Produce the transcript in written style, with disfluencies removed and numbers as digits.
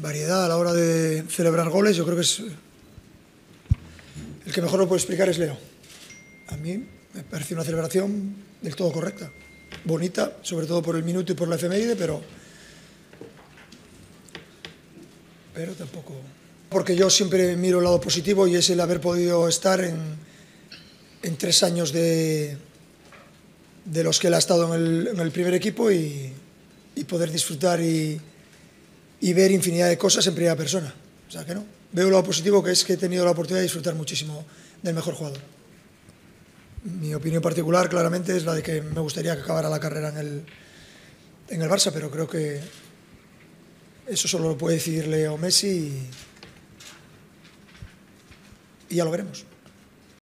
variedad a la hora de celebrar goles. Yo creo que es el que mejor lo puede explicar es Leo. A mí me parece una celebración del todo correcta, bonita, sobre todo por el minuto y por la efeméride, pero tampoco... Porque yo siempre miro el lado positivo y es el haber podido estar en 3 años de los que él ha estado en el primer equipo y poder disfrutar y ver infinidad de cosas en primera persona. O sea que no, veo lo positivo, que es que he tenido la oportunidad de disfrutar muchísimo del mejor jugador. Mi opinión particular claramente es la de que me gustaría que acabara la carrera en el Barça, pero creo que eso solo lo puede decidir Leo Messi y ya lo veremos.